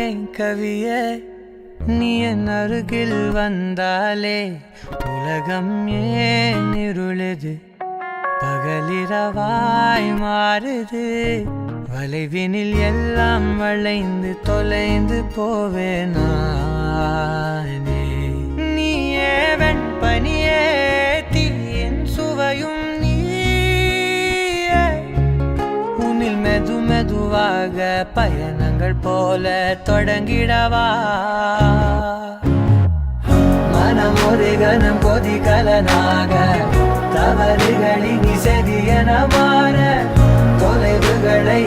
ஏன் கவியே நீ என் அருகில் வந்தாலே உலகம் ஏன் இருளுது பகலிரவாய் மாறுது வளைவினில் எல்லாம் வளைந்து தொலைந்து போவேனே நீயே வெண்பனியே தீயின் சுவையும் நீயே உன்னில் மெது மெதுவாக பயணங்கள் போல தொடங்கிடவா மனம் ஒரு கணம் கொதிகலனாக தவறுகளின் செதியன மாற தொலைவுகளை